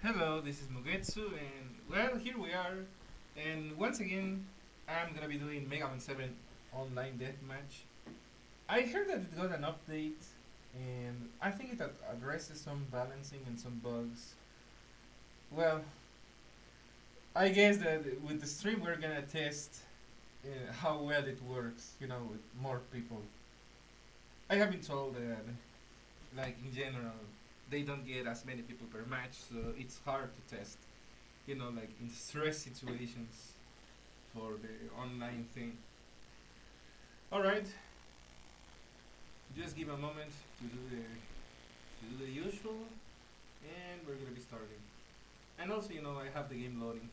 Hello, this is Mugetsu, and well, here we are. And once again, I'm gonna be doing Mega Man 7 Online Deathmatch. I heard that it got an update, and I think it addresses some balancing and some bugs. Well, I guess that with the stream, we're gonna test how well it works, with more people. I have been told that, like in general, they don't get as many people per match, so it's hard to test. Like in stress situations for the online thing. Alright, just give a moment to do the usual, and we're gonna be starting. And also, I have the game loading.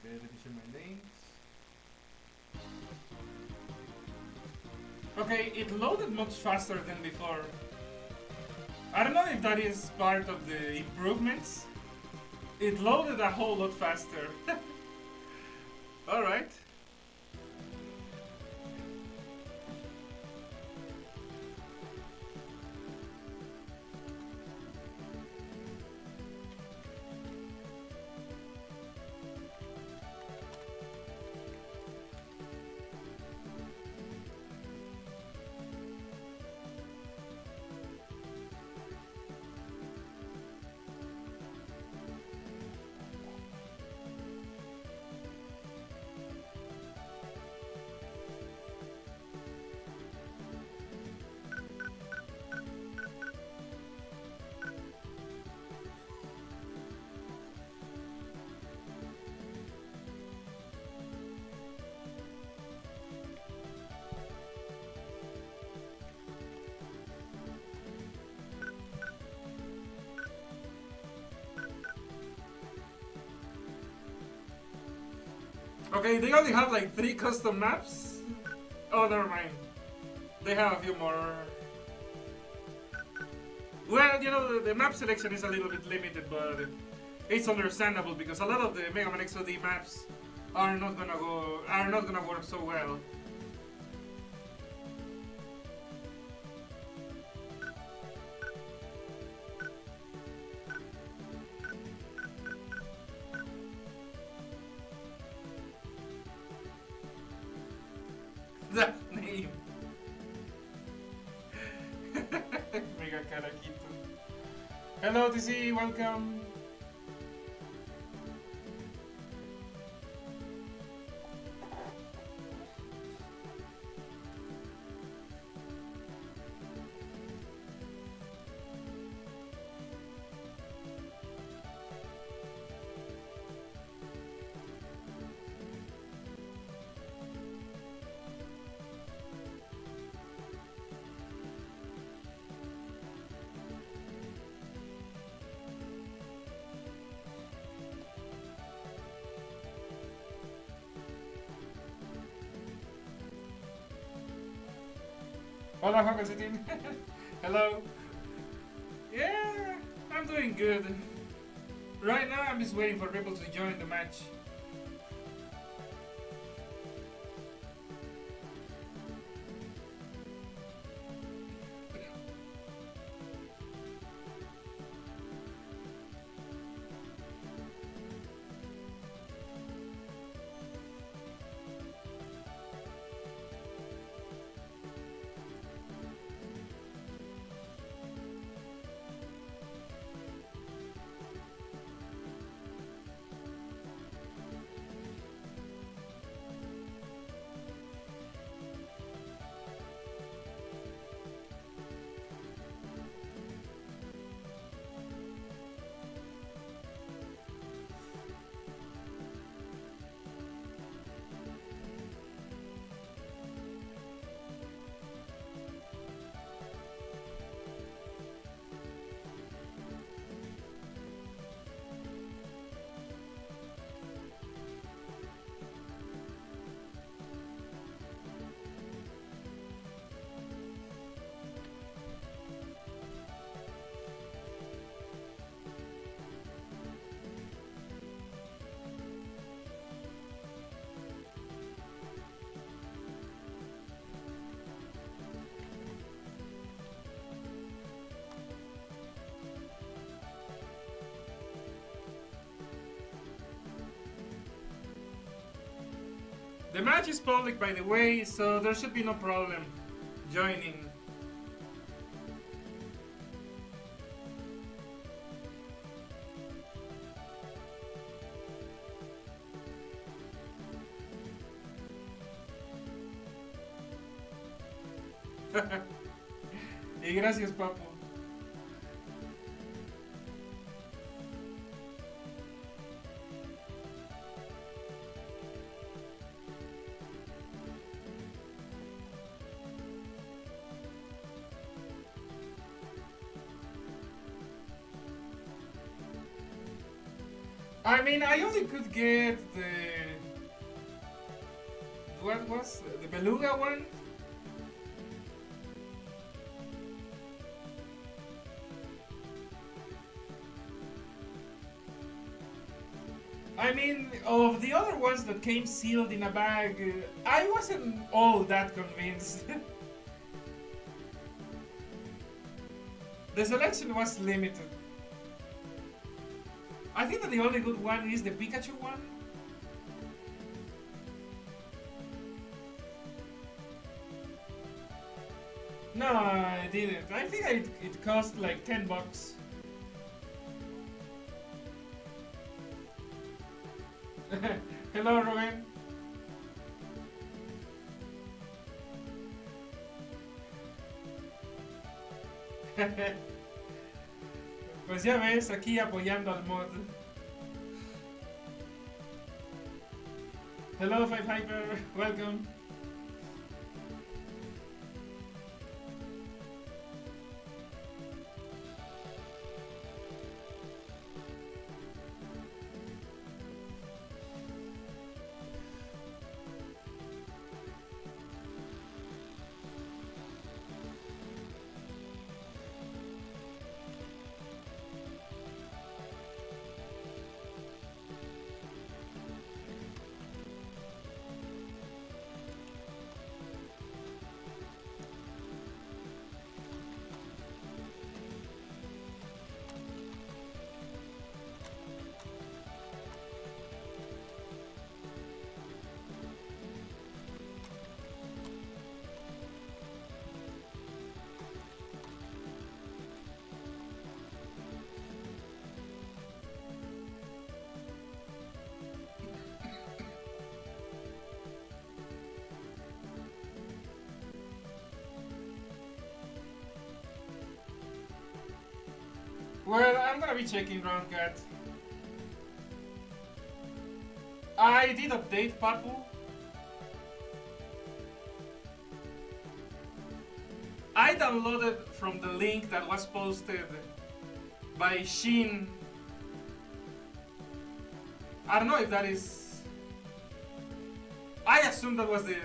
Okay, let me share my names. Okay, it loaded much faster than before. I don't know if that is part of the improvements. It loaded a whole lot faster. Alright. Okay, they only have like 3 custom maps? Oh, never mind. They have a few more. Well, the map selection is a little bit limited, but it's understandable because a lot of the Mega Man XOD maps are not gonna work so well. That name. Mega Karakito. Hello, TC, welcome. Hola, Juan Calcetín. Hello. Yeah, I'm doing good. Right now, I'm just waiting for people to join the match. The match is public, by the way, so there should be no problem joining. Y gracias, Papu. I mean, I only could get the... What was the Beluga one? I mean, of the other ones that came sealed in a bag, I wasn't all that convinced. The selection was limited. I think that the only good one is the Pikachu one. No, I didn't. I think it cost like $10. Hello, Ruben. Pues ya ves, aquí apoyando al mod. Hello, Five Hyper. Welcome. Well, I'm gonna be checking Round Cat. I did update Papu. I downloaded from the link that was posted by Shin. I don't know if that is... I assume that was the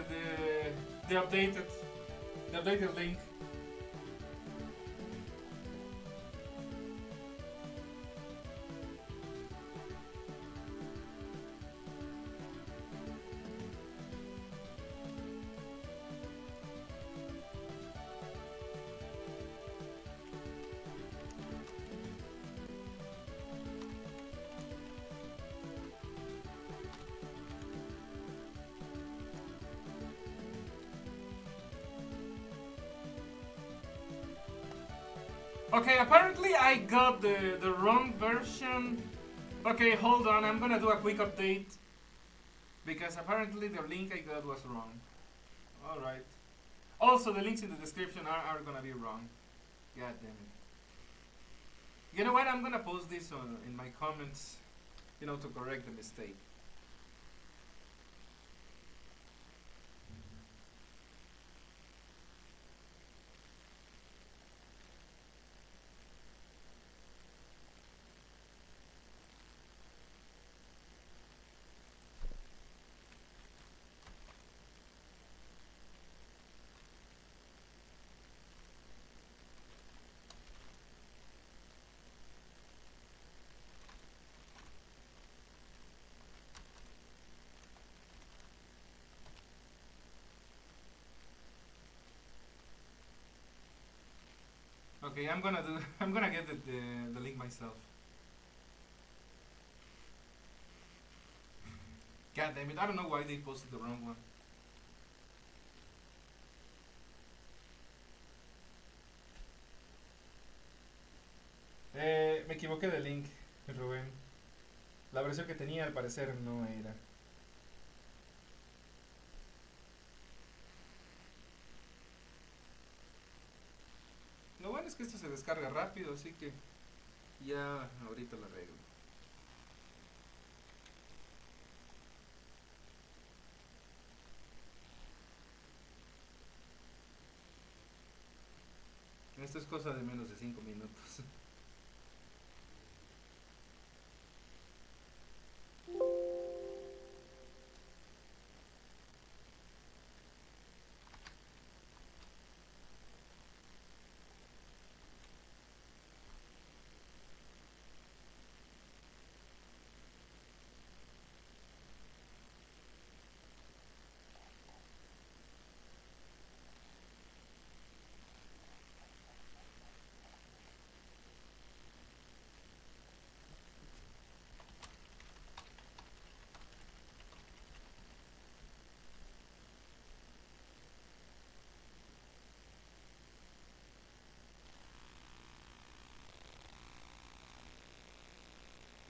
updated link. Okay, apparently I got the wrong version. Okay, hold on, I'm gonna do a quick update. Because apparently the link I got was wrong. Alright. Also, the links in the description are gonna be wrong. God damn it. You know what, I'm gonna post this in my comments, you know, to correct the mistake. Okay, I'm gonna get the link myself. God damn it, I don't know why they posted the wrong one. Me equivoqué de link, Rubén. La versión que tenía al parecer no era. Lo bueno es que esto se descarga rápido, así que ya ahorita lo arreglo. Esto es cosa de menos de 5 minutos.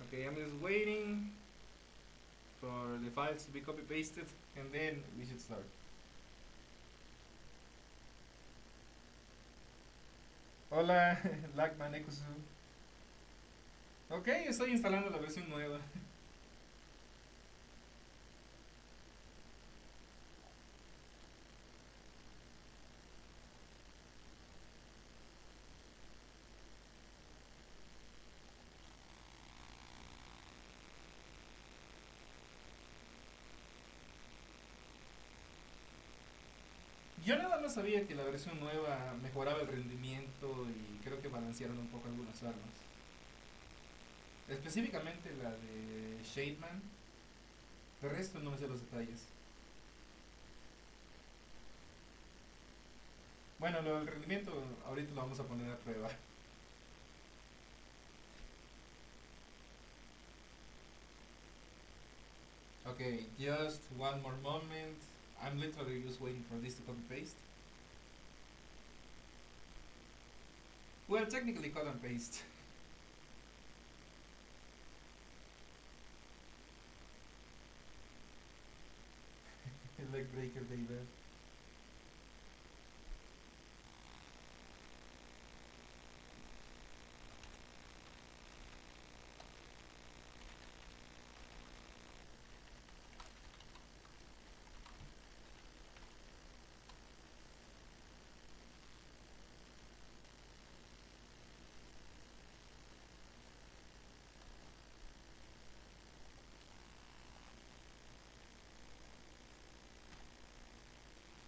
Okay, I'm just waiting for the files to be copy pasted and then we should start. Hola, Lagman Ekusu. Ok, estoy instalando la versión nueva. Yo nada más sabía que la versión nueva mejoraba el rendimiento y creo que balancearon un poco algunas armas. Específicamente la de Shademan. De resto no me sé los detalles. Bueno, lo del rendimiento ahorita lo vamos a poner a prueba. Okay, just one more moment. I'm literally just waiting for this to copy paste. Well, technically cut and paste. Leg breaker, baby.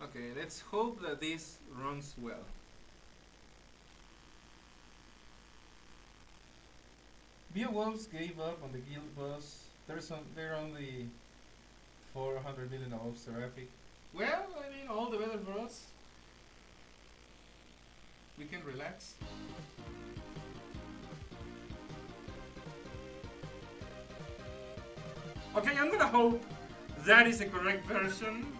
Okay, let's hope that this runs well. Beowulfs gave up on the guild boss. They're only 400 million of traffic. Well, I mean, all the better for us. We can relax. Okay, I'm gonna hope that is the correct version.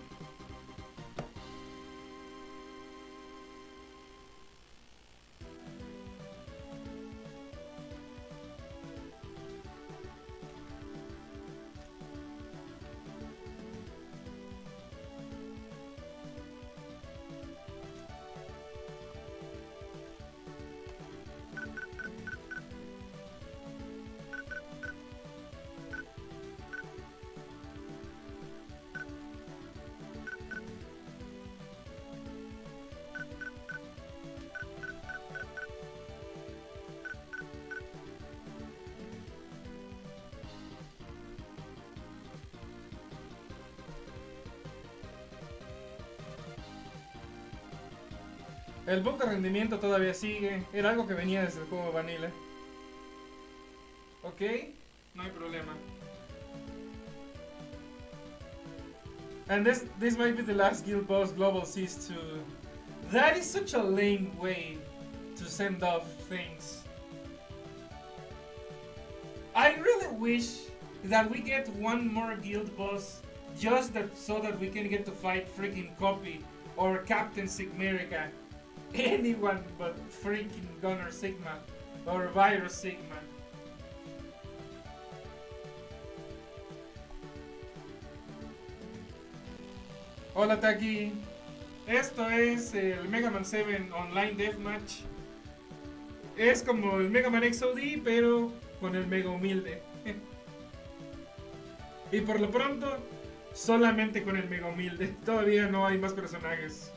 El bug de rendimiento todavía sigue. Era algo que venía desde el juego Vanilla. Ok, no hay problema. And this might be the last guild boss global cease to. That is such a lame way to send off things. I really wish that we get one more guild boss just that so that we can get to fight freaking Copy or Captain Sigmerica. Anyone but freaking Gunner Sigma or Virus Sigma. Hola Taki, esto es el Mega Man 7 Online Deathmatch. Es como el Mega Man XOD, pero con el Mega Humilde. Y por lo pronto, solamente con el Mega Humilde. Todavía no hay más personajes.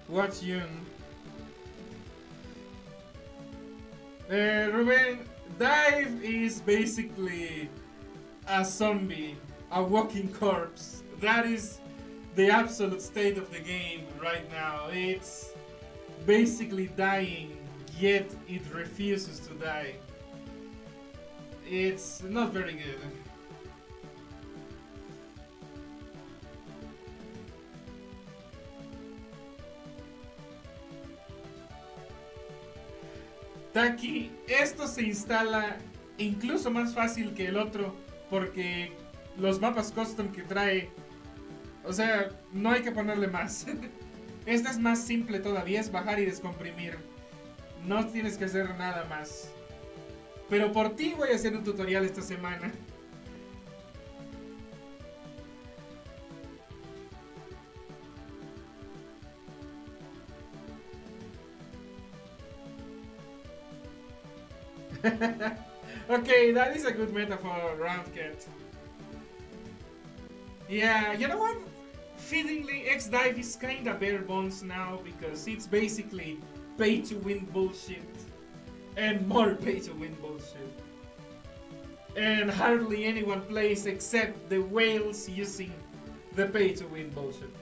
What's Yun? Ruben, Dive is basically a zombie, a walking corpse. That is the absolute state of the game right now. It's basically dying, yet it refuses to die. It's not very good. Taki, esto se instala incluso más fácil que el otro porque los mapas custom que trae, o sea, no hay que ponerle más. Esta es más simple todavía, es bajar y descomprimir. No tienes que hacer nada más. Pero por ti voy a hacer un tutorial esta semana. Okay, that is a good metaphor, Roundcat. Yeah, you know what? Fittingly, X-Dive is kinda bare bones now because it's basically pay to win bullshit. And more pay to win bullshit. And hardly anyone plays except the whales using the pay to win bullshit.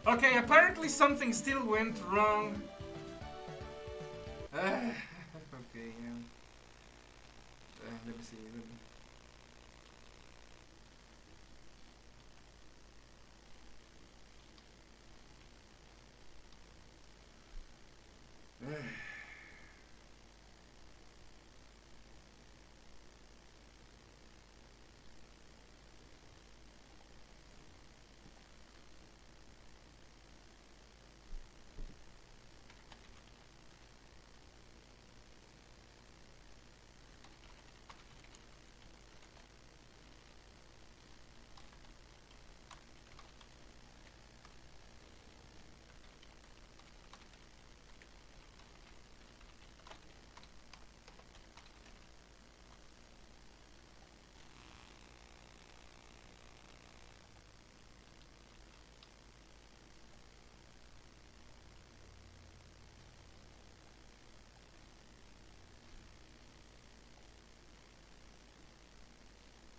Okay, apparently something still went wrong. Okay, yeah. Let me see.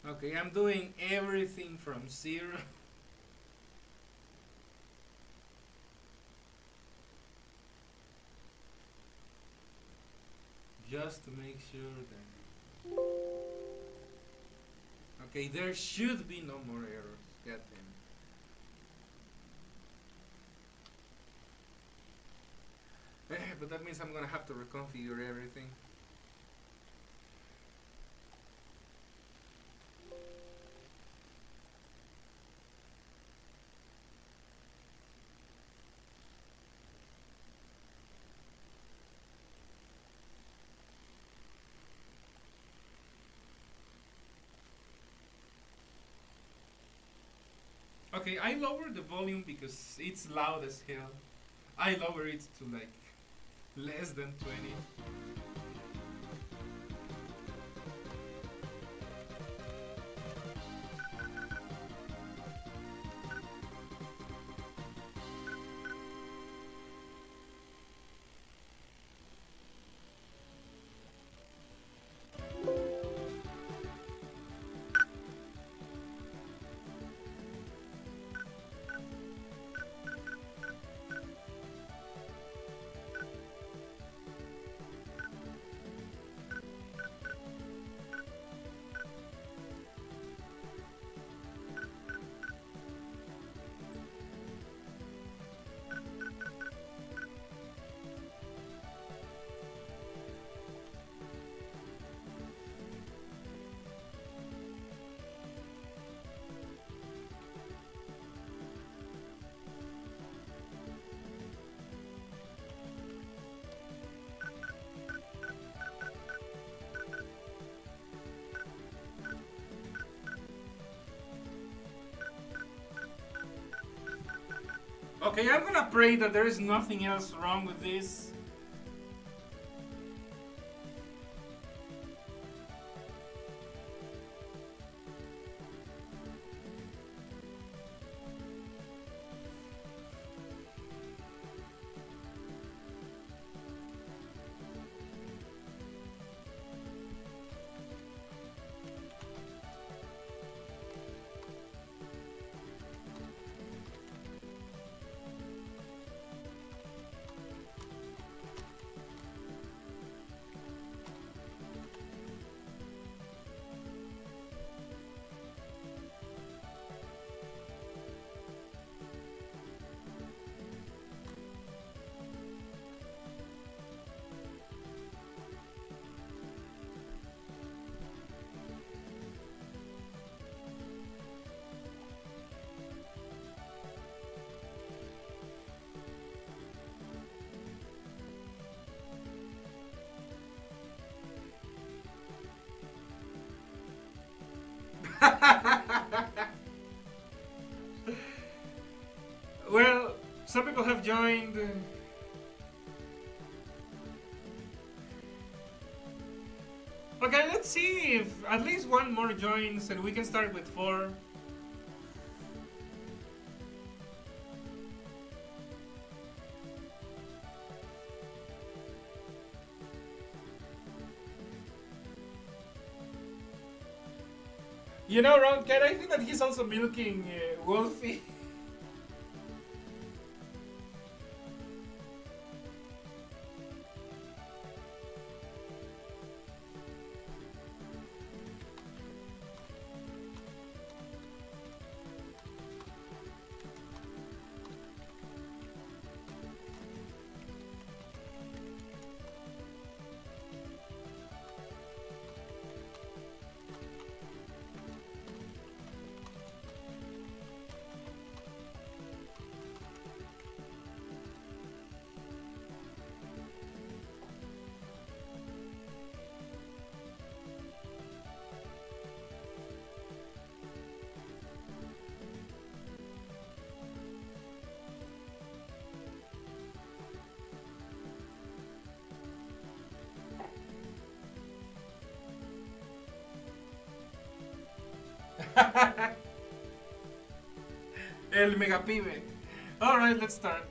Okay, I'm doing everything from zero. Just to make sure that... Okay, there should be no more errors. God damn. But that means I'm gonna have to reconfigure everything. Okay, I lowered the volume because it's loud as hell. I lower it to like less than 20. Okay, I'm gonna pray that there is nothing else wrong with this. Well, some people have joined. Okay, let's see if at least one more joins and we can start with 4. You know, Ron Cat, I think that he's also milking Wolfie. El megapibe. Alright, let's start.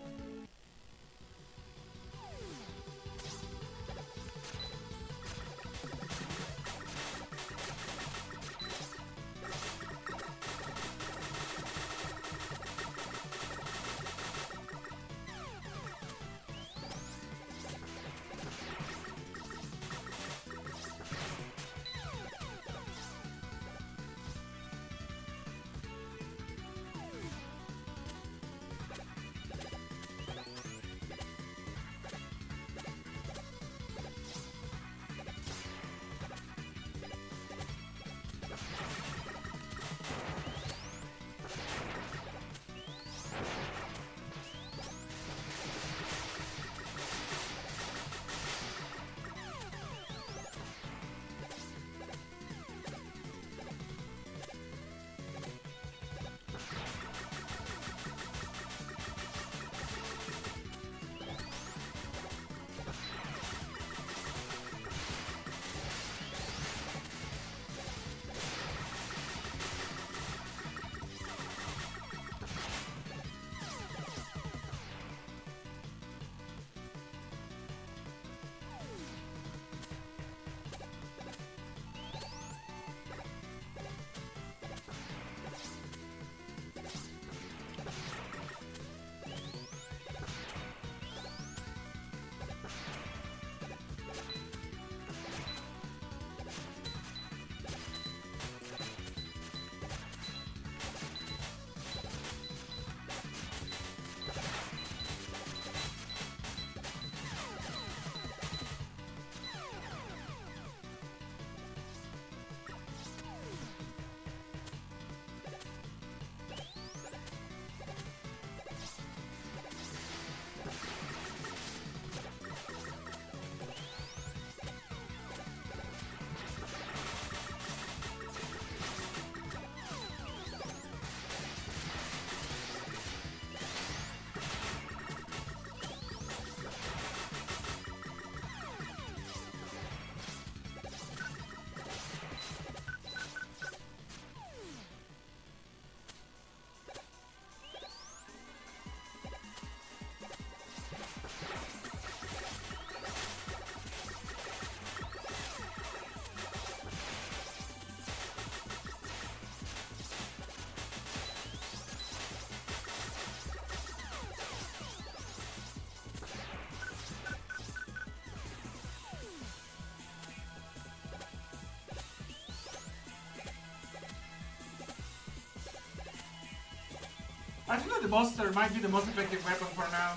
I think that the Buster might be the most effective weapon for now.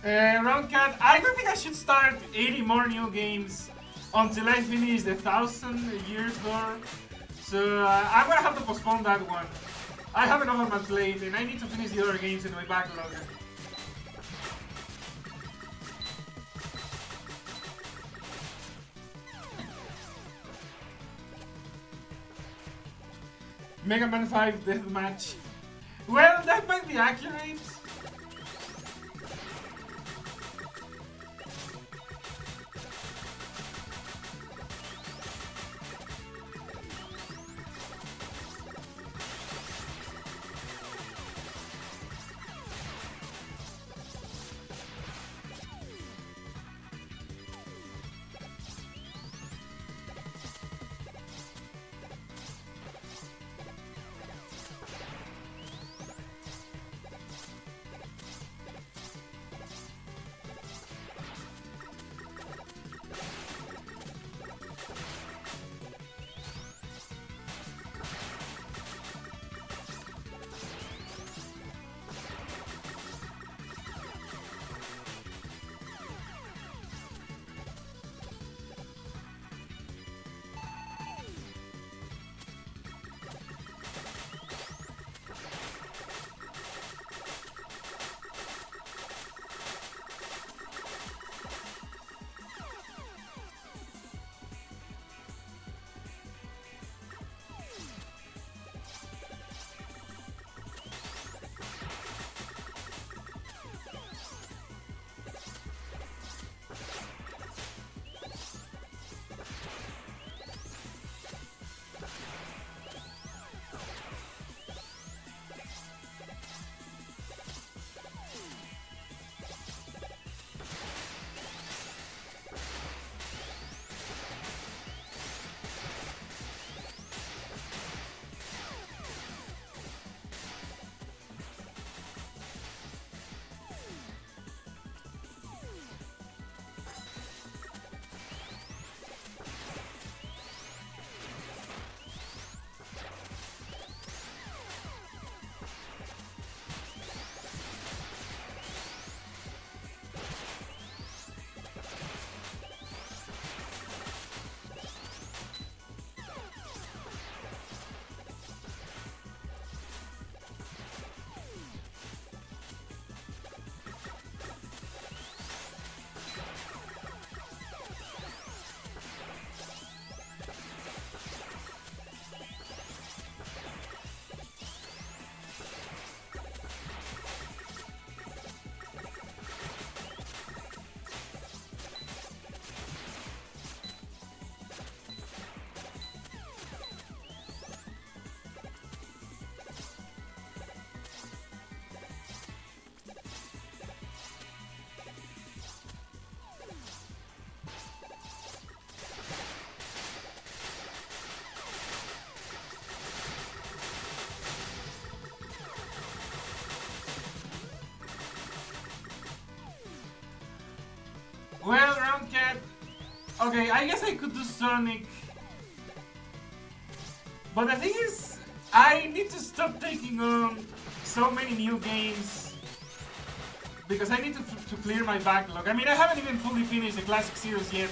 Round cut. I don't think I should start 80 more new games until I finish the 1,000 years door. So I'm gonna have to postpone that one. I have enough on my plate and I need to finish the other games in my backlog. Mega Man 5 Deathmatch. Well, that might be accurate. Okay, I guess I could do Sonic. But the thing is, I need to stop taking on so many new games. Because I need to clear my backlog. I mean, I haven't even fully finished the Classic Series yet.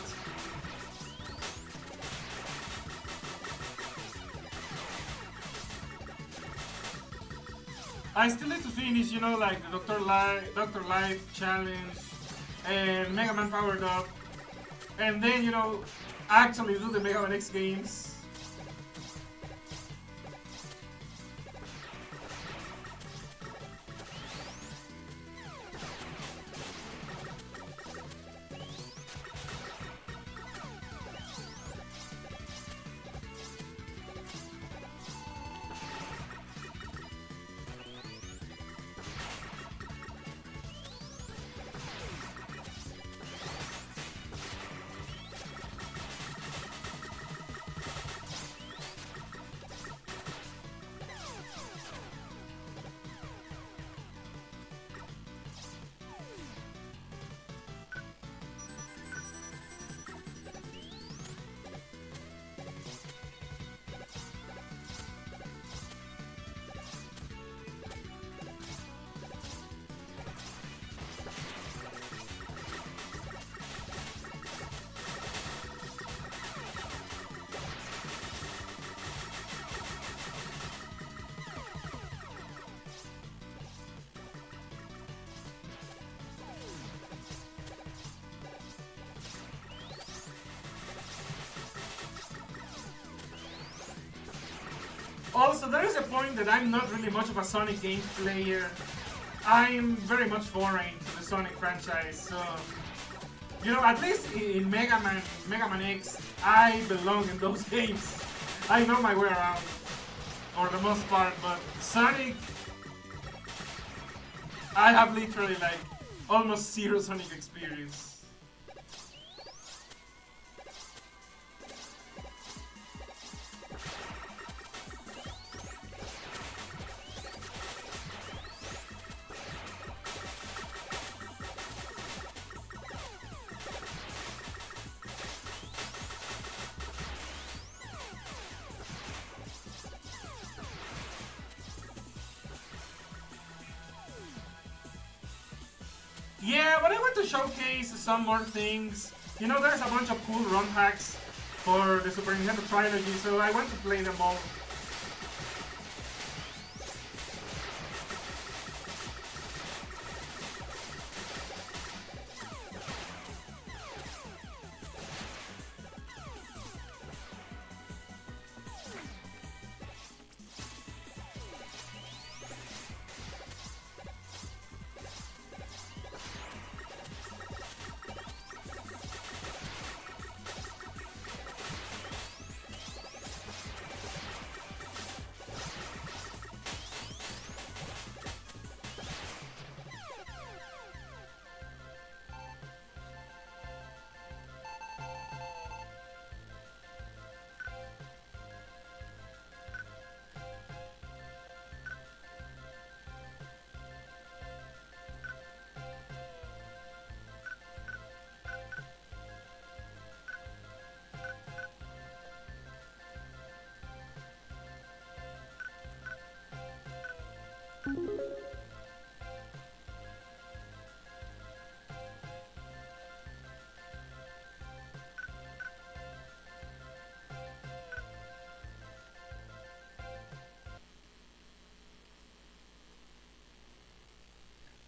I still need to finish, you know, like the Dr. Light challenge and Mega Man Powered Up. And then, you know, actually do the Mega Man X games. Also, there is a point that I'm not really much of a Sonic game player. I'm very much foreign to the Sonic franchise, so... You know, at least in Mega Man X, I belong in those games. I know my way around, for the most part, but Sonic... I have literally, like, almost zero Sonic experience. Yeah, but I want to showcase some more things. You know, there's a bunch of cool ROM hacks for the Super Nintendo Trilogy, so I want to play them all.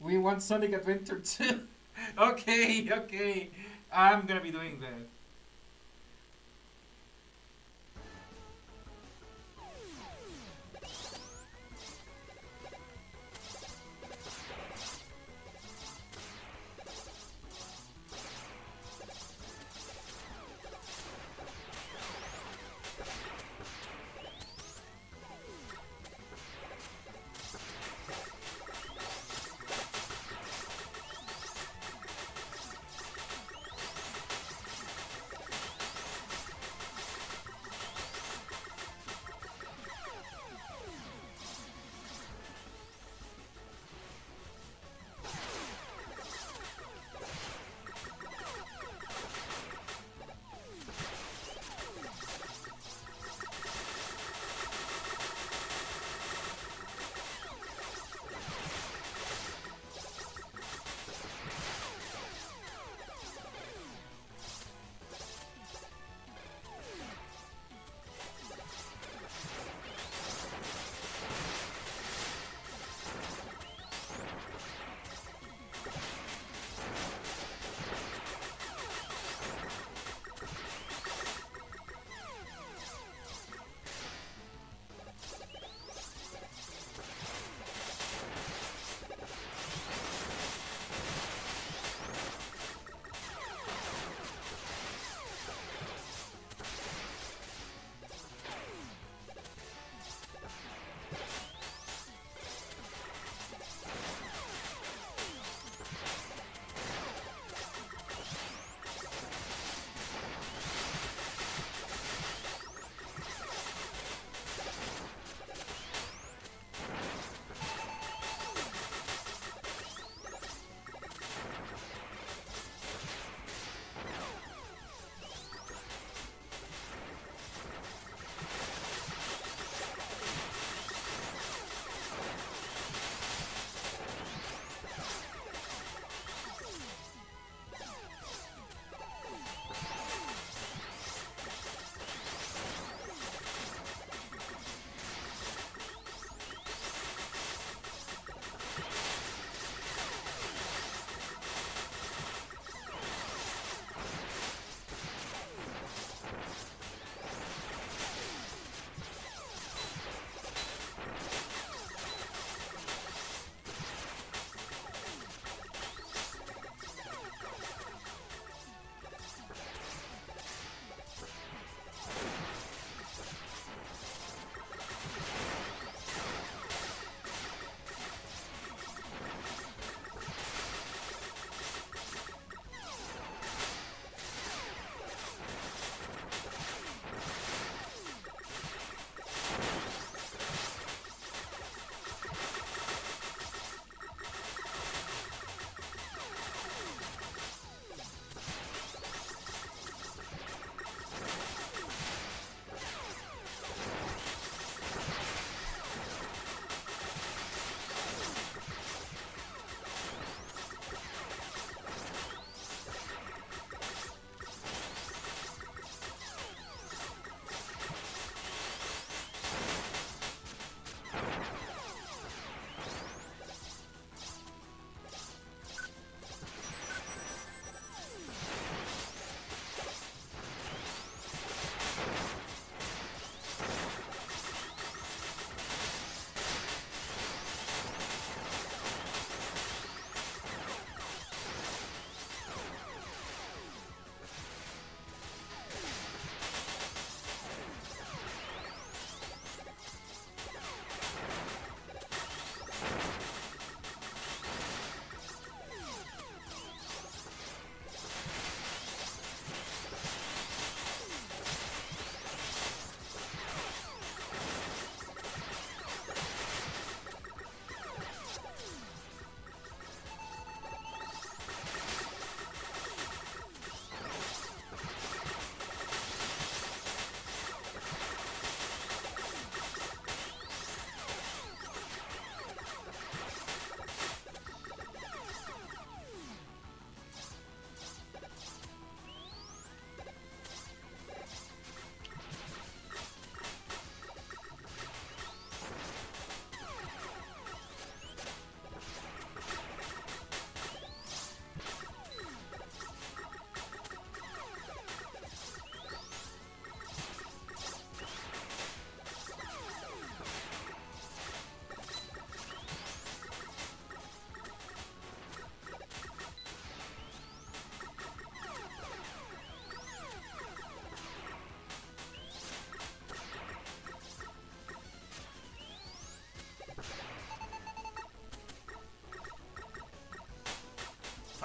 We want Sonic Adventure 2. Okay, okay. I'm gonna be doing that.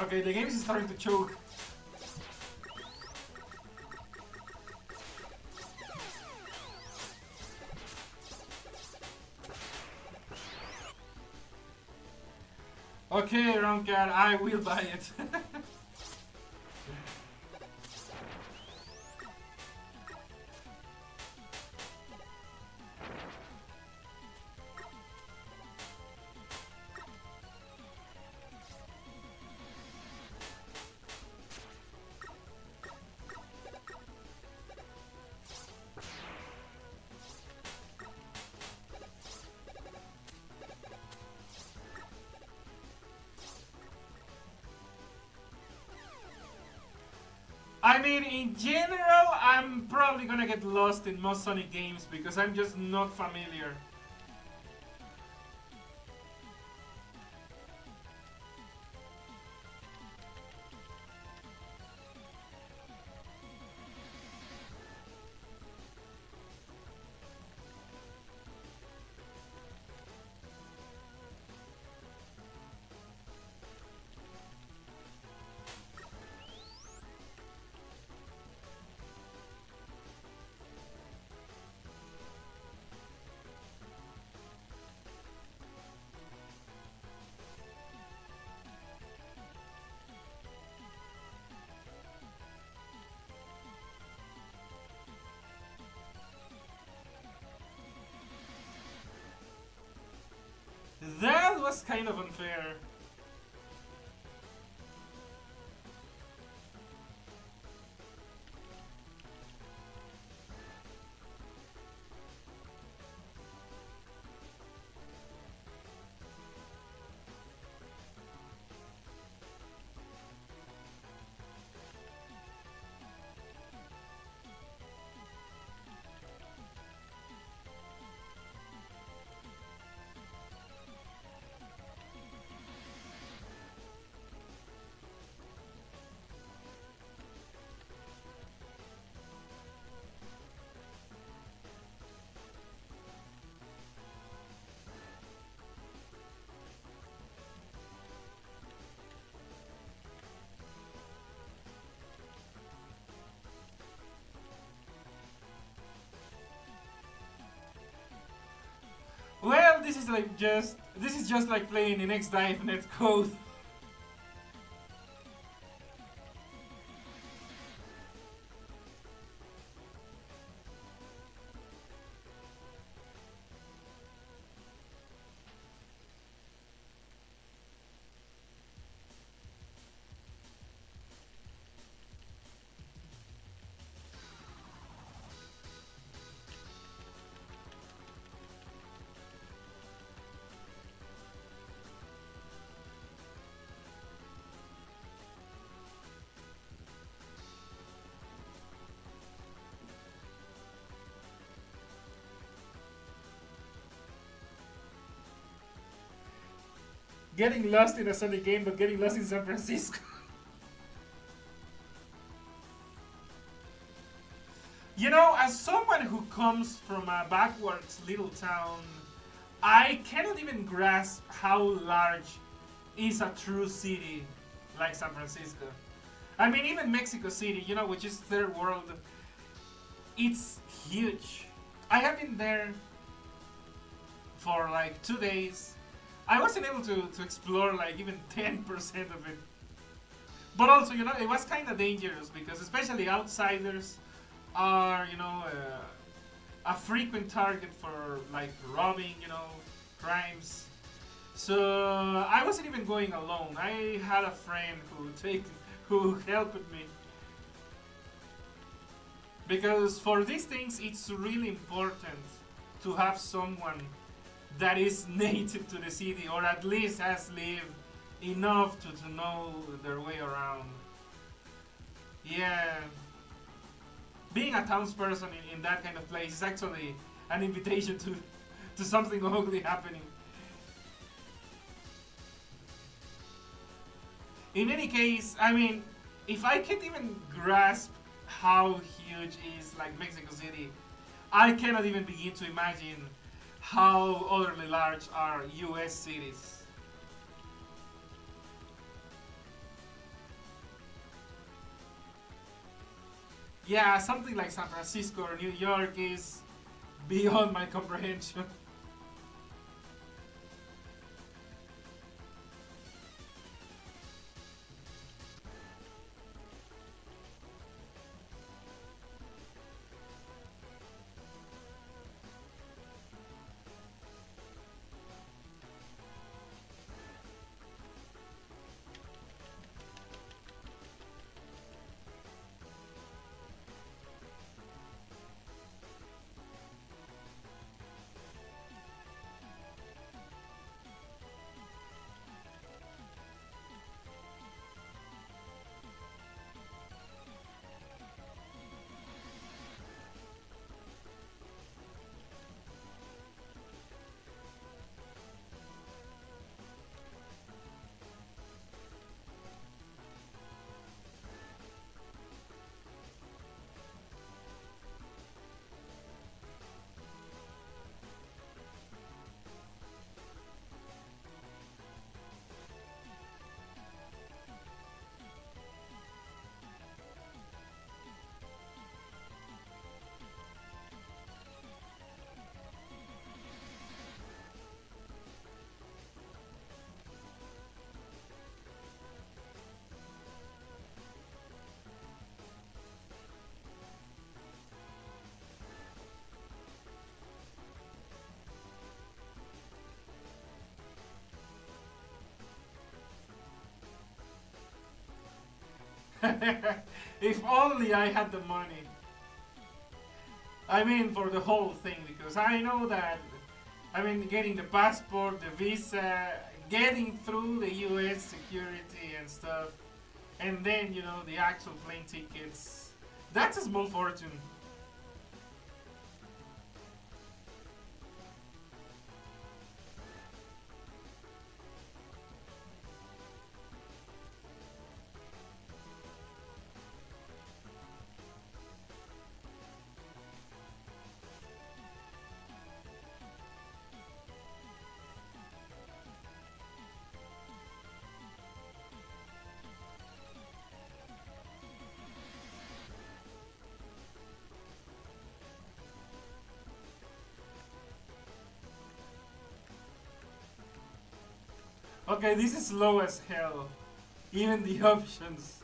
Okay, the game is starting to choke. Okay, Roncar, I will buy it. I mean, in general, I'm probably gonna get lost in most Sonic games because I'm just not familiar. That was kind of unfair. Well, this is just like playing in X-Dive net code. Getting lost in a Sonic game, but getting lost in San Francisco. You know, as someone who comes from a backwards little town, I cannot even grasp how large is a true city like San Francisco. I mean, even Mexico City, you know, which is third world, it's huge. I have been there for like 2 days. I wasn't able to explore like even 10% of it. But also, you know, it was kind of dangerous because especially outsiders are, you know, a frequent target for like robbing, you know, crimes. So I wasn't even going alone. I had a friend who helped me. Because for these things, it's really important to have someone that is native to the city or at least has lived enough to know their way around. Yeah. Being a townsperson in that kind of place is actually an invitation to something ugly happening. In any case, I mean, if I can't even grasp how huge is like Mexico City, I cannot even begin to imagine how utterly large are US cities. Yeah, something like San Francisco or New York is beyond my comprehension. If only I had the money. I mean, for the whole thing, because I know that, I mean, getting the passport, the visa, getting through the US security and stuff, and then, you know, the actual plane tickets, that's a small fortune. Okay, this is slow as hell. Even the options.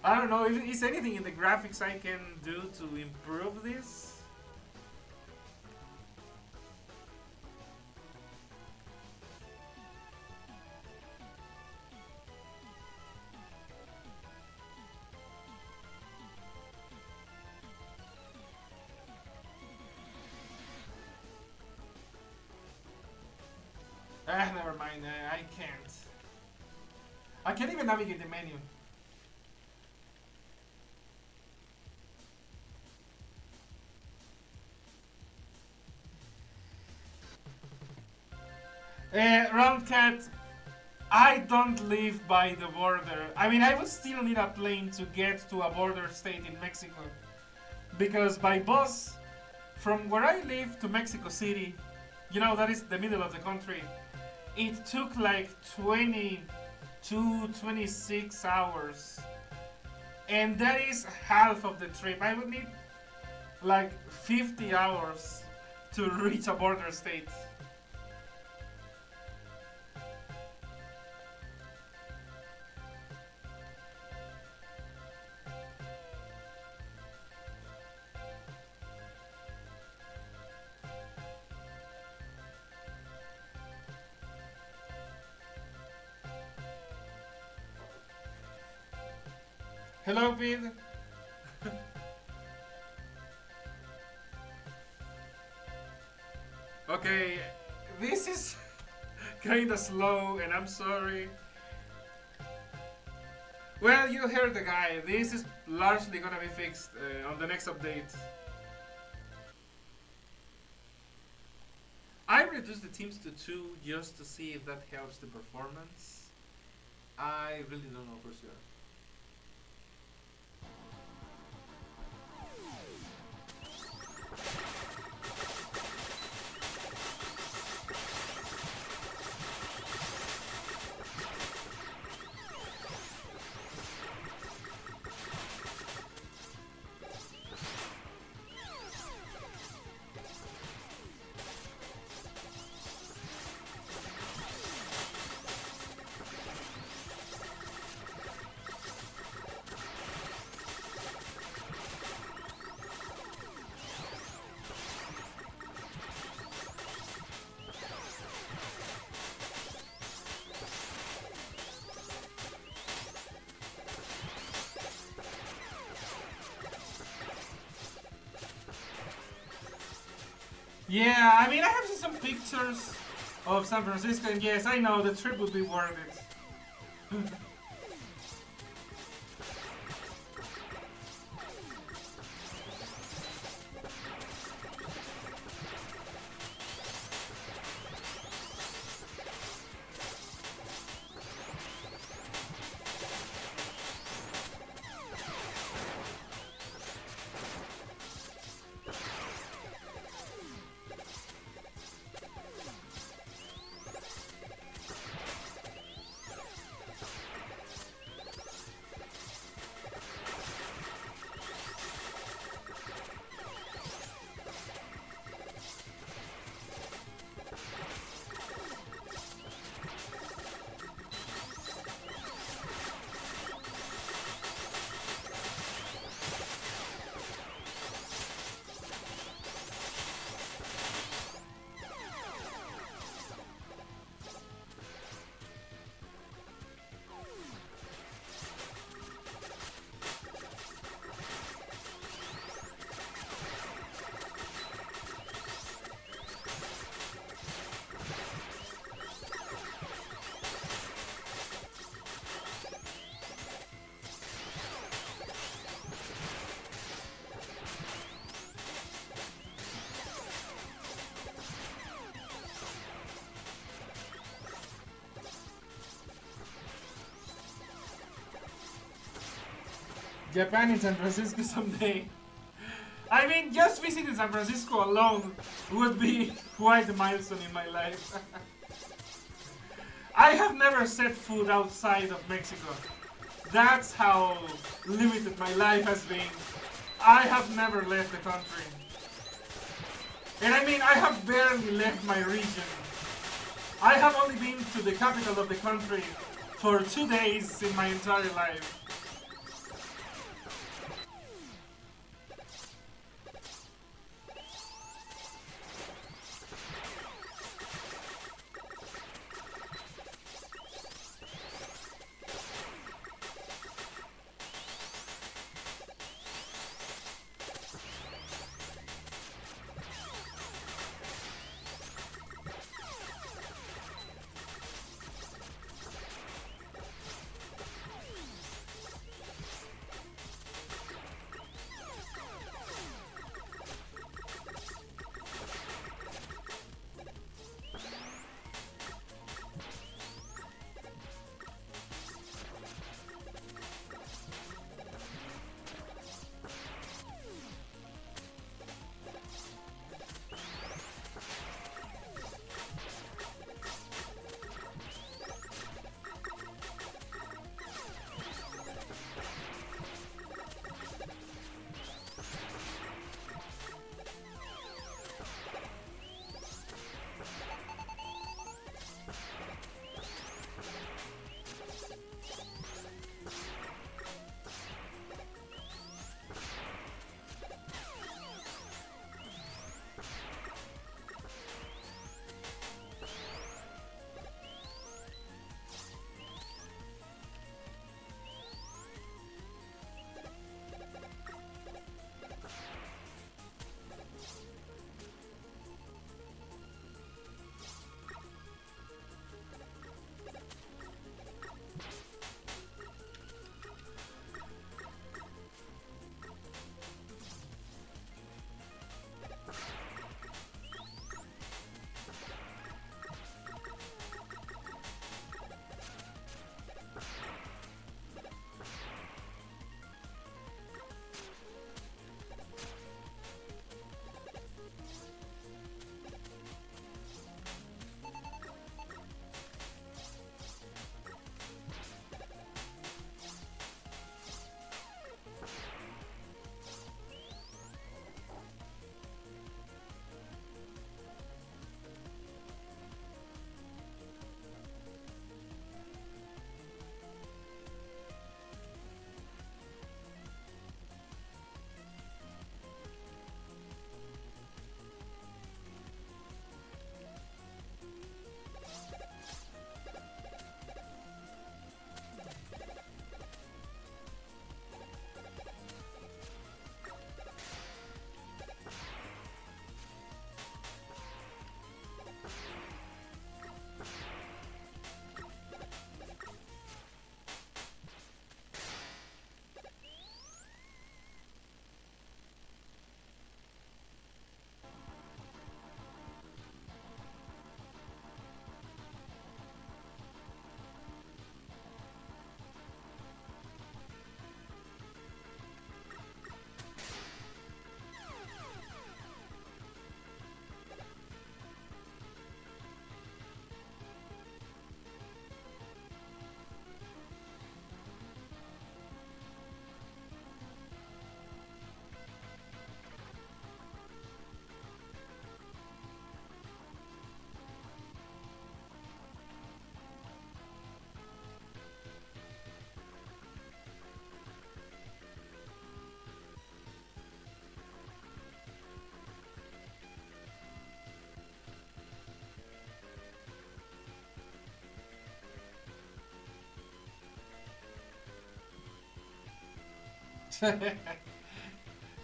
I don't know, is anything in the graphics I can do to improve this? Ah, never mind, I can't. I can't even navigate the menu. Roundcat, I don't live by the border. I mean, I would still need a plane to get to a border state in Mexico. Because by bus, from where I live to Mexico City, you know, that is the middle of the country, it took like 22, 26 hours. And that is half of the trip. I would need like 50 hours to reach a border state. Hello, Pete. Okay, this is kinda slow, and I'm sorry. Well, you heard the guy. This is largely gonna be fixed on the next update. I reduced the teams to 2 just to see if that helps the performance. I really don't know for sure. Yeah, I mean, I have seen some pictures of San Francisco, and yes, I know the trip would be worth it. Japan in San Francisco someday. I mean, just visiting San Francisco alone would be quite a milestone in my life. I have never set foot outside of Mexico. That's how limited my life has been. I have never left the country. And I mean, I have barely left my region. I have only been to the capital of the country for 2 days in my entire life.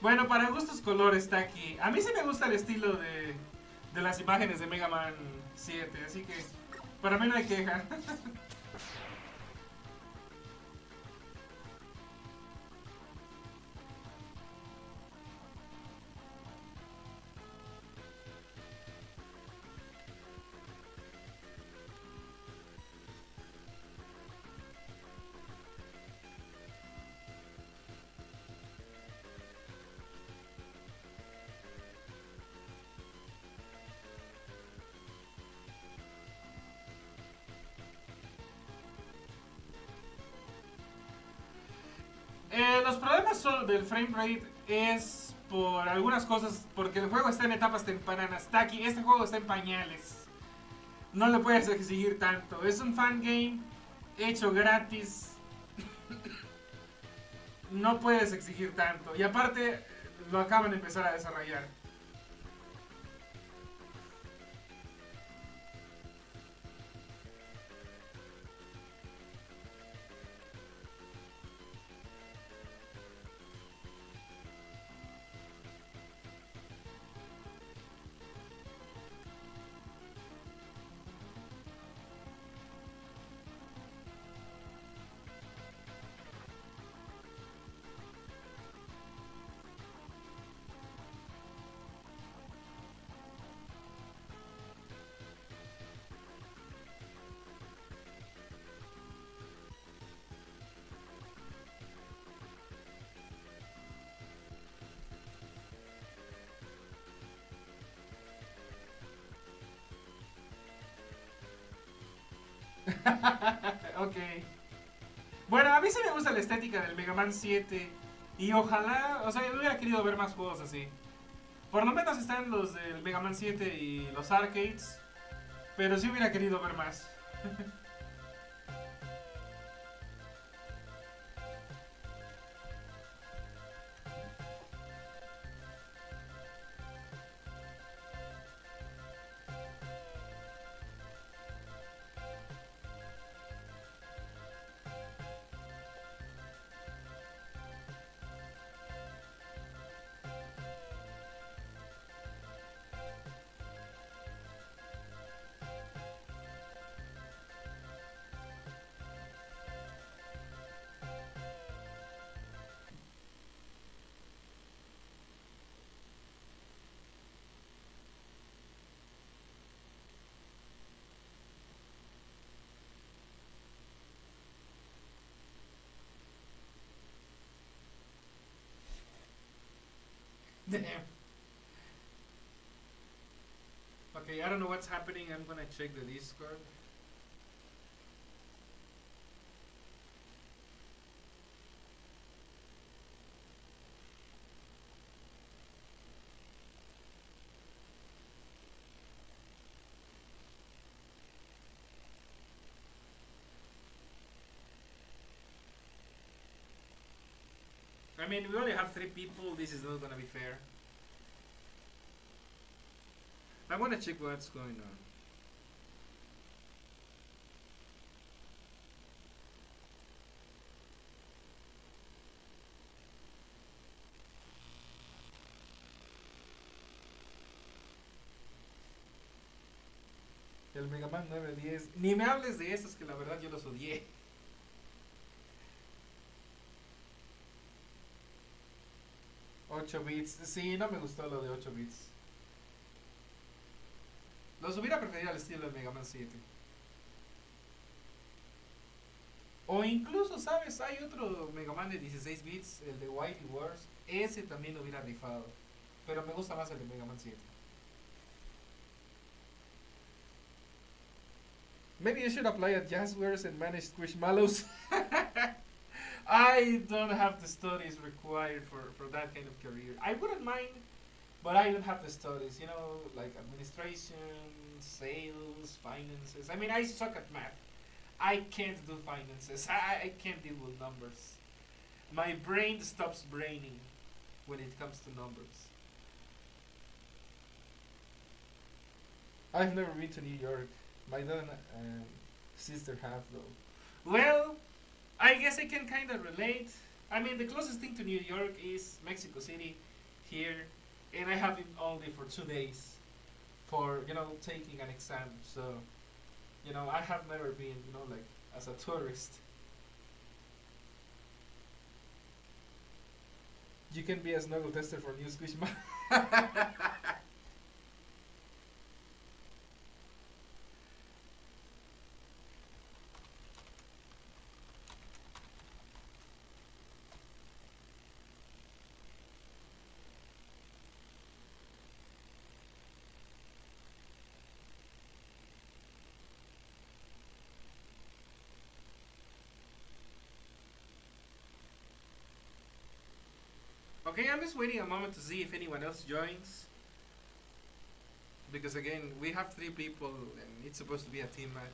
Bueno, para gustos color está aquí. A mí sí me gusta el estilo de las imágenes de Mega Man 7, así que para mí no hay queja. Los problemas del frame rate es por algunas cosas, porque el juego está en etapas tempranas. Taki, este juego está en pañales. No le puedes exigir tanto. Es un fan game hecho gratis. No puedes exigir tanto. Y aparte, lo acaban de empezar a desarrollar. Ok. Bueno, a mí sí me gusta la estética del Mega Man 7. Y ojalá, o sea, yo hubiera querido ver más juegos así. Por lo menos están los del Mega Man 7 y los arcades. Pero sí hubiera querido ver más. Damn. Okay, I don't know what's happening. I'm gonna check the Discord. I mean, we only have 3 people. This is not gonna be fair. I wanna check what's going on. El Mega Man 910. Ni me hables de esos que la verdad yo los odié. 8 bits. Sí, no me gustó lo de 8 bits. Los hubiera preferido al estilo del Mega Man 7. O incluso, ¿sabes? Hay otro Mega Man de 16 bits, el de Wily Wars. Ese también hubiera rifado. Pero me gusta más el de Mega Man 7. Maybe you should apply at Jazzwares and manage Squishmallows. I don't have the studies required for that kind of career. I wouldn't mind, but I don't have the studies. You know, like administration, sales, finances. I mean, I suck at math. I can't do finances. I can't deal with numbers. My brain stops braining when it comes to numbers. I've never been to New York. My dad and sister have though. Well, I guess I can kind of relate. I mean, the closest thing to New York is Mexico City here, and I have it only for 2 days for taking an exam. So I have never been like as a tourist. You can be a snuggle tester for New Squishman. Okay, I'm just waiting a moment to see if anyone else joins. Because again, we have 3 people and it's supposed to be a team match.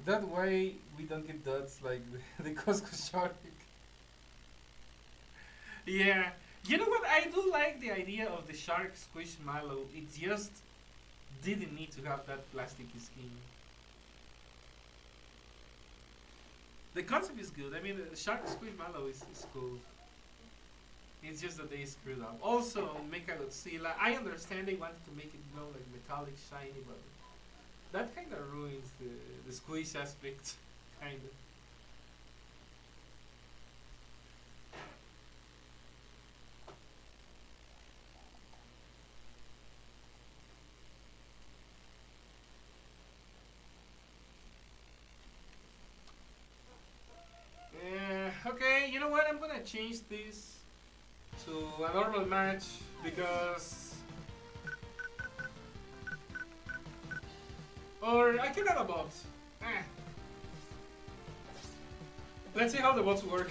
That way we don't get dots like the Costco shark. Yeah. You know what? I do like the idea of the shark squishmallow. It just didn't need to have that plasticky skin. The concept is good. I mean, the shark squishmallow is cool. It's just that they screwed up. Also, Mecha Godzilla. I understand they wanted to make it like metallic shiny, but that kind of ruins the squish aspect. Kind of. Okay, you know what? I'm gonna change this to a normal match because. Or I can add a bot. Eh. Let's see how the bots work.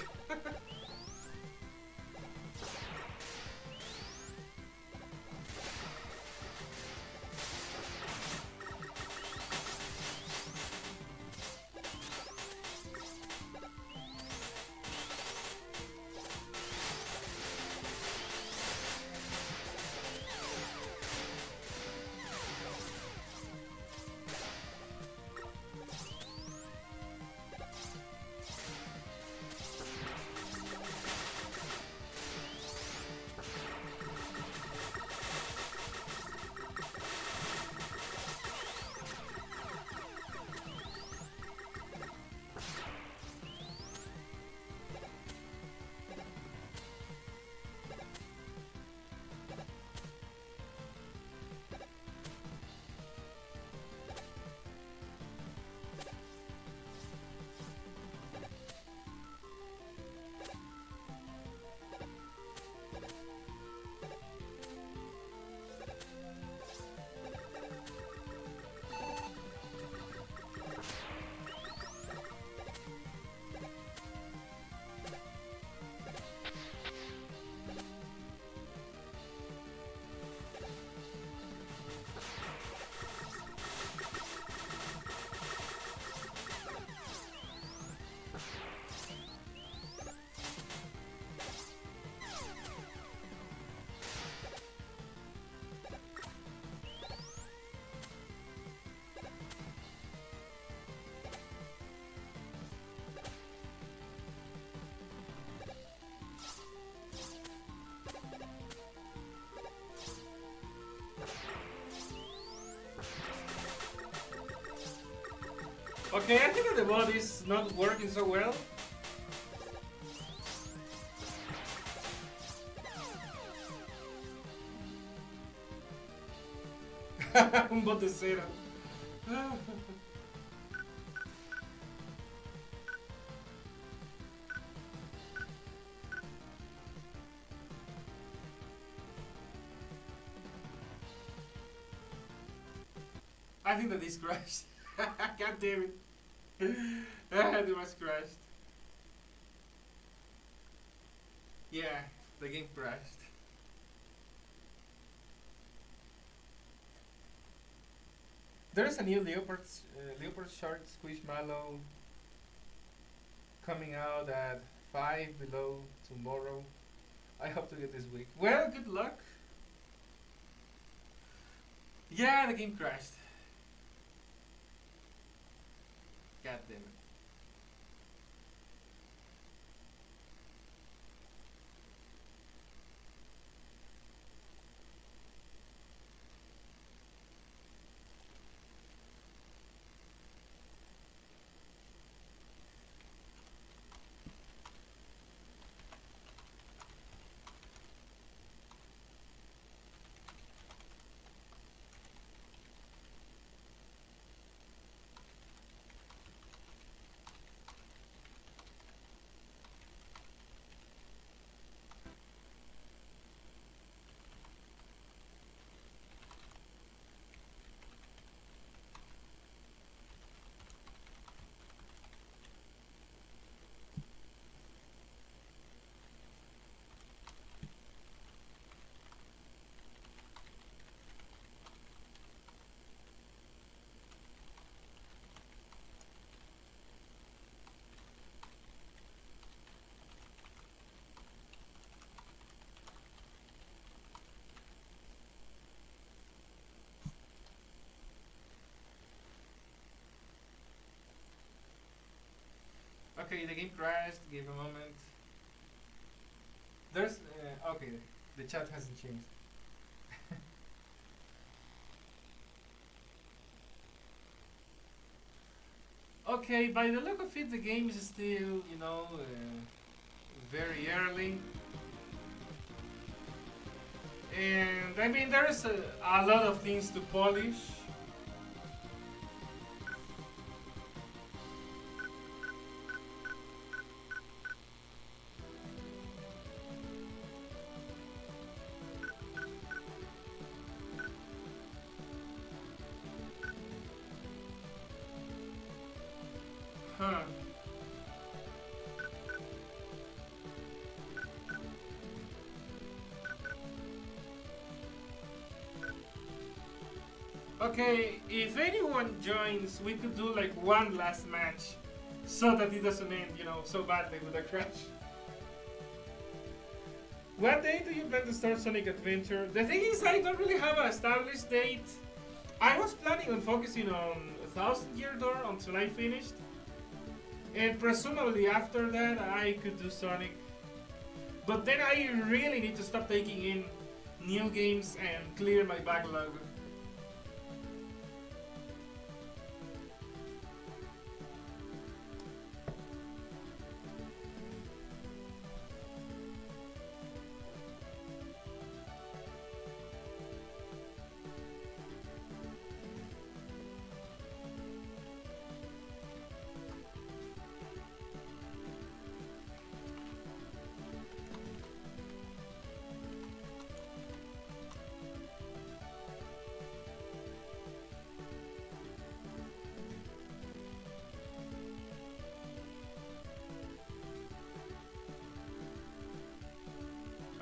Okay, I think that the bot is not working so well. Un bot de cera. I think that this crashed. God damn it. It was crashed. Yeah, the game crashed. There's a new leopard shark squishmallow coming out at 5 below tomorrow. I hope to get this week. Well, good luck. Yeah, the game crashed. God damn it. Okay, the game crashed. Give a moment. There's okay. The chat hasn't changed. Okay, by the look of it, the game is still, very early. And I mean, there's a lot of things to polish. Huh. Okay, if anyone joins, we could do like one last match so that it doesn't end, so badly with a crash. What day do you plan to start Sonic Adventure? The thing is, I don't really have an established date. I was planning on focusing on 1000 Year Door until I finished. And presumably after that, I could do Sonic. But then I really need to stop taking in new games and clear my backlog.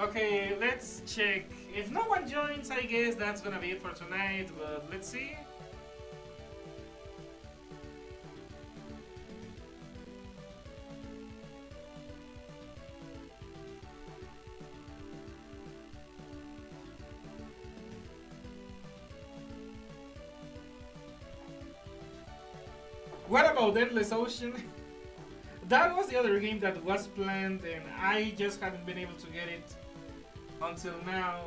Okay, let's check. If no one joins, I guess that's gonna be it for tonight, but let's see. What about Endless Ocean? That was the other game that was planned and I just haven't been able to get it until now.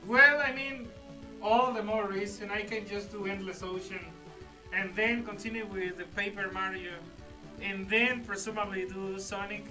Well, I mean, all the more reason I can just do Endless Ocean and then continue with the Paper Mario, and then presumably do Sonic.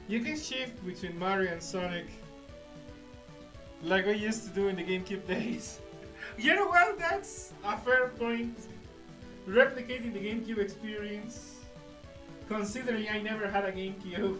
You can shift between Mario and Sonic like we used to do in the GameCube days. You know what? That's a fair point. Replicating the GameCube experience, considering I never had a GameCube.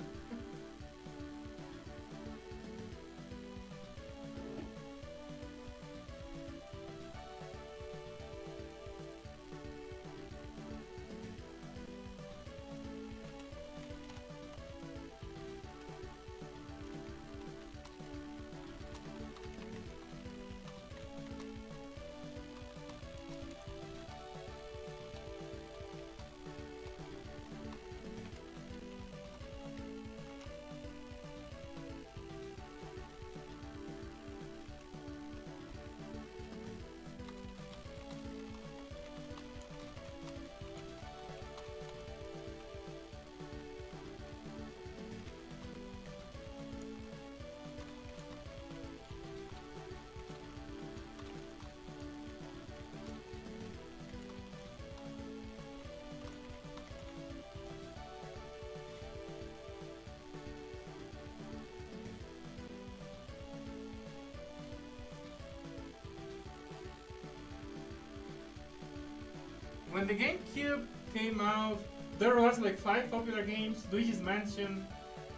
When the GameCube came out, there was like 5 popular games: Luigi's Mansion,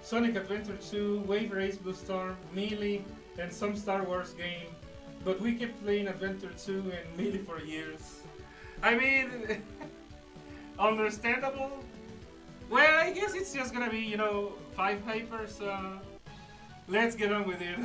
Sonic Adventure 2, Wave Race Blue Storm, Melee, and some Star Wars game. But we kept playing Adventure 2 and Melee for years. I mean, understandable. Well, I guess it's just gonna be, 5 papers, so let's get on with it.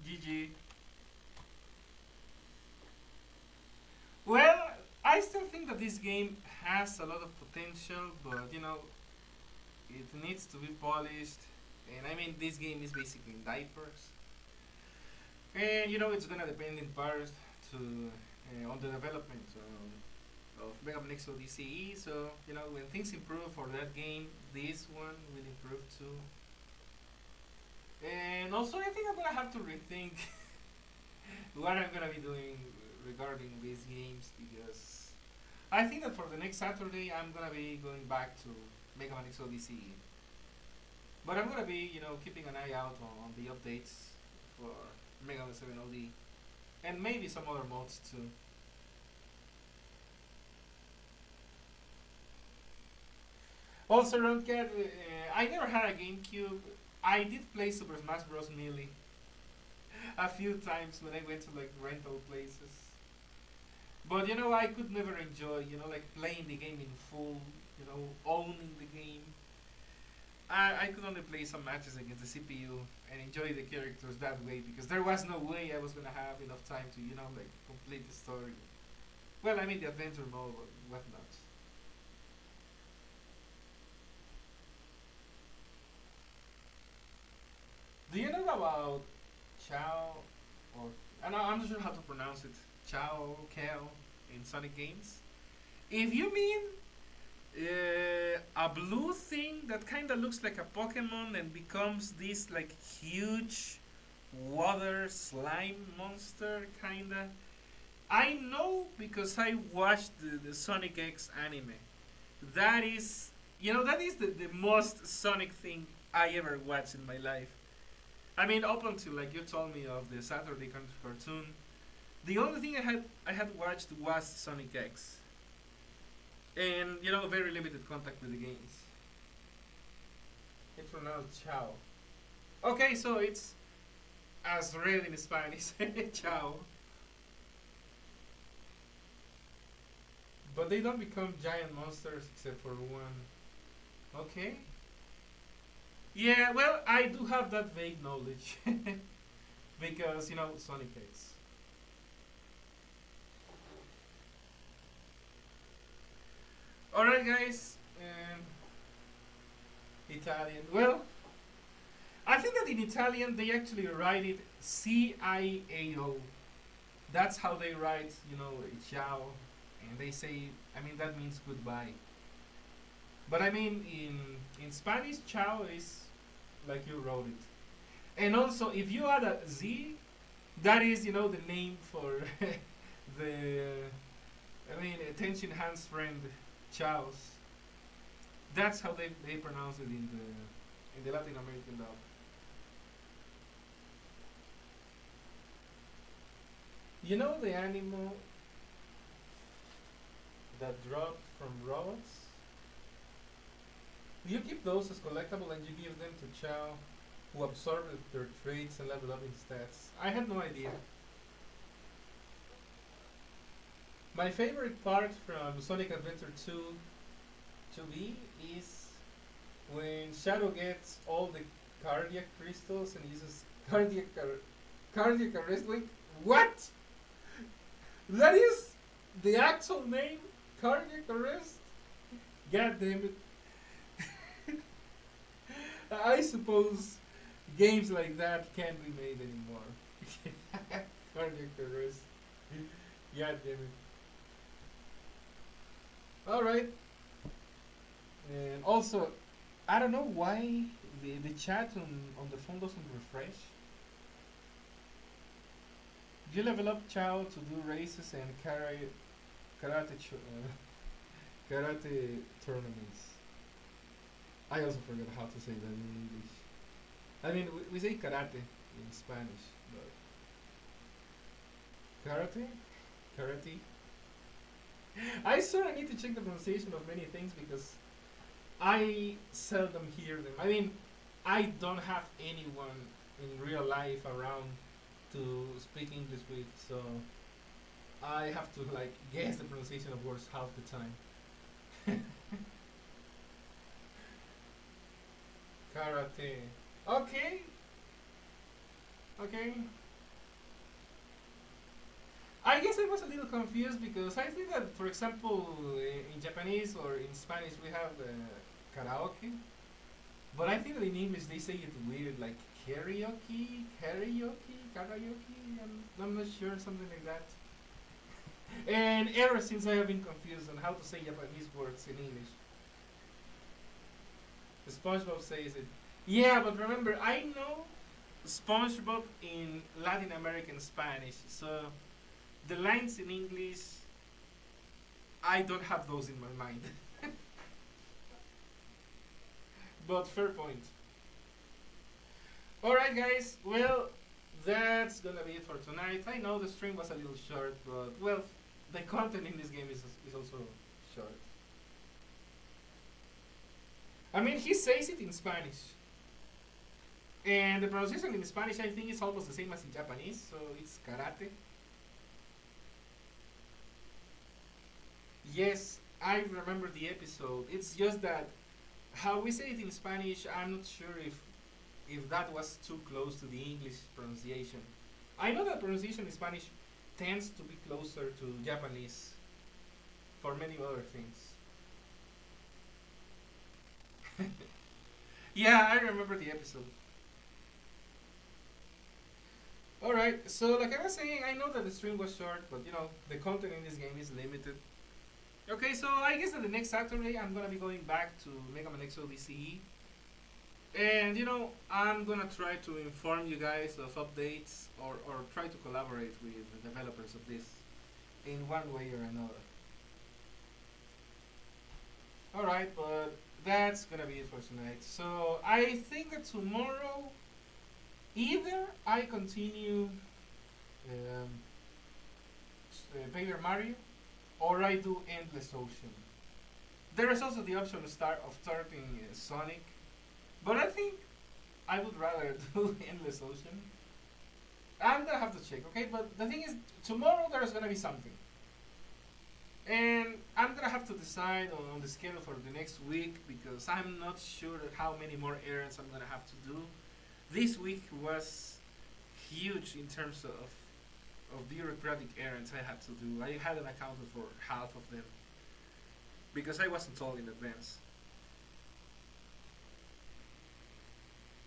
GG. Well, I still think that this game has a lot of potential, but you know, it needs to be polished. And I mean, this game is basically in diapers. And you know, it's gonna depend in part to on the development of MMXOD CE. So you know, when things improve for that game, this one will improve too. And also, I think I'm gonna have to rethink what I'm gonna be doing regarding these games because I think that for the next Saturday I'm gonna be going back to Mega Man X Odyssey. But I'm gonna be, you know, keeping an eye out on the updates for Mega Man 7 OD and maybe some other mods too. Also, don't get. I never had a GameCube. I did play Super Smash Bros. Melee a few times when I went to like rental places. But you know, I could never enjoy, you know, like playing the game in full, you know, owning the game. I could only play some matches against the CPU and enjoy the characters that way because there was no way I was gonna have enough time to, you know, like complete the story. Well, I mean the adventure mode or whatnot. Do you know about Chow or I'm not sure how to pronounce it. Chow Cal in Sonic games. If you mean a blue thing that kind of looks like a Pokemon and becomes this like huge water slime monster kinda. I know because I watched the Sonic X anime. That is, you know, that is the most Sonic thing I ever watched in my life. I mean, up until like you told me of the Saturday cartoon, the only thing I had watched was Sonic X, and you know, very limited contact with the games. It's pronounced Chow. Okay, so it's as read in Spanish, Chow. But they don't become giant monsters except for one. Okay. Yeah, well, I do have that vague knowledge because you know Sonic X. All right, guys. Italian. Well, I think that in Italian they actually write it CIAO. That's how they write, you know, ciao, and they say, I mean, that means goodbye. But I mean, in Spanish, ciao is like you wrote it. And also, if you add a Z, that is, you know, the name for the, I mean, attention hands friend, Chaos. That's how they pronounce it in the Latin American dub. You know the animal that dropped from robots? You keep those as collectible and you give them to Chow, who absorb their traits and level up in stats. I had no idea. My favorite part from Sonic Adventure 2 2B is when Shadow gets all the cardiac crystals and uses cardiac arrest. Wait, what? That is the actual name? Cardiac arrest? God damn it. I suppose games like that can't be made anymore. Cardiac arrest. God damn it. Alright. And also, I don't know why the chat on the phone doesn't refresh. You level up Chow to do races and karate tournaments. I also forgot how to say that in English. I mean, we say karate in Spanish, but karate. I sort of need to check the pronunciation of many things because I seldom hear them. I mean, I don't have anyone in real life around to speak English with, so I have to like guess the pronunciation of words half the time. Karate. Okay. Okay. I guess I was a little confused because I think that, for example, in Japanese or in Spanish we have karaoke, but I think that in English they say it weird, like karaoke. I'm not sure, something like that. And ever since I have been confused on how to say Japanese words in English. SpongeBob says it. Yeah, but remember, I know SpongeBob in Latin American Spanish, so the lines in English, I don't have those in my mind. But fair point. Alright, guys, well, that's gonna be it for tonight. I know the stream was a little short, but well, the content in this game is also short. I mean, he says it in Spanish. And the pronunciation in Spanish, I think, is almost the same as in Japanese, so it's karate. Yes, I remember the episode. It's just that how we say it in Spanish, I'm not sure if that was too close to the English pronunciation. I know that pronunciation in Spanish tends to be closer to Japanese for many other things. Yeah, I remember the episode. Alright, so like I was saying, I know that the stream was short, but you know, the content in this game is limited. Okay, so I guess that the next Saturday I'm gonna be going back to MMXOD CE. And you know, I'm gonna try to inform you guys of updates or try to collaborate with the developers of this in one way or another. Alright, but that's gonna be it for tonight. So I think that tomorrow either I continue um, Paper Mario or I do Endless Ocean. There is also the option of starting Sonic, but I think I would rather do Endless Ocean. I'm gonna have to check, okay? But the thing is, tomorrow there's gonna be something. And I'm gonna have to decide on the schedule for the next week because I'm not sure how many more errands I'm gonna have to do. This week was huge in terms of bureaucratic errands I had to do. I hadn't accounted for half of them because I wasn't told in advance.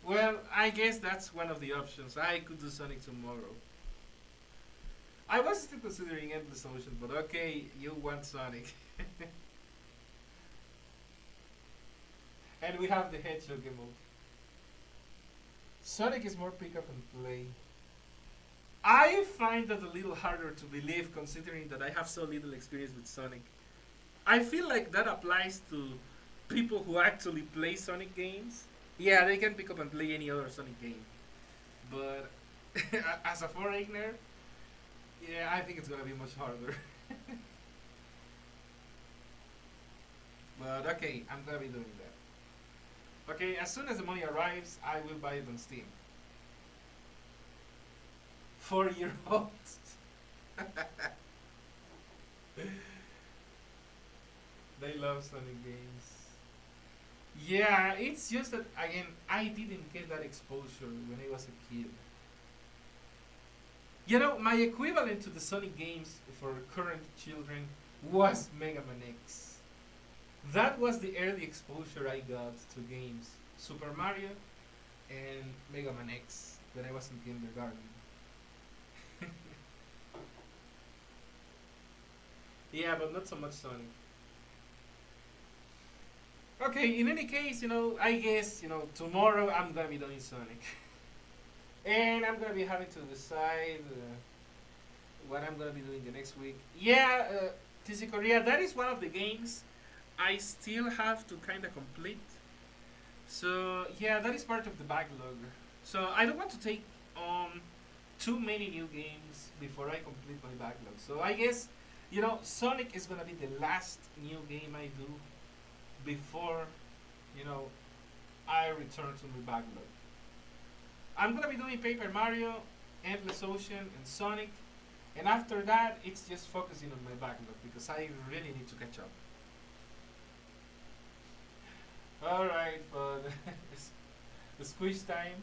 Well, I guess that's one of the options. I could do Sonic tomorrow. I was still considering Endless Ocean, but okay, you want Sonic. And we have the Hedgehog emote. Sonic is more pick up and play. I find that a little harder to believe considering that I have so little experience with Sonic. I feel like that applies to people who actually play Sonic games. Yeah, they can pick up and play any other Sonic game. But as a foreigner, yeah, I think it's gonna be much harder. But okay, I'm gonna be doing that. Okay, as soon as the money arrives, I will buy it on Steam. 4-year-olds. They love Sonic games. Yeah, it's just that again, I didn't get that exposure when I was a kid. You know, my equivalent to the Sonic games for current children was Mega Man X. That was the early exposure I got to games. Super Mario and Mega Man X when I was in kindergarten. Yeah, but not so much Sonic. Okay, in any case, you know, I guess, you know, tomorrow I'm gonna be doing Sonic. And I'm gonna be having to decide what I'm gonna be doing the next week. Yeah, TC Korea, that is one of the games I still have to kind of complete. So yeah, that is part of the backlog. So I don't want to take on too many new games before I complete my backlog. So I guess, you know, Sonic is gonna be the last new game I do before, you know, I return to my backlog. I'm gonna be doing Paper Mario, Endless Ocean, and Sonic, and after that, it's just focusing on my backlog because I really need to catch up. Alright, but the squish time.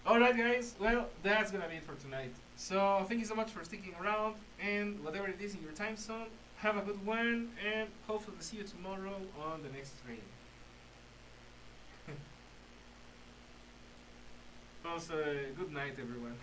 Alright, guys, well, that's gonna be it for tonight. So, thank you so much for sticking around, and whatever it is in your time zone, have a good one, and hopefully see you tomorrow on the next stream. Also, good night, everyone.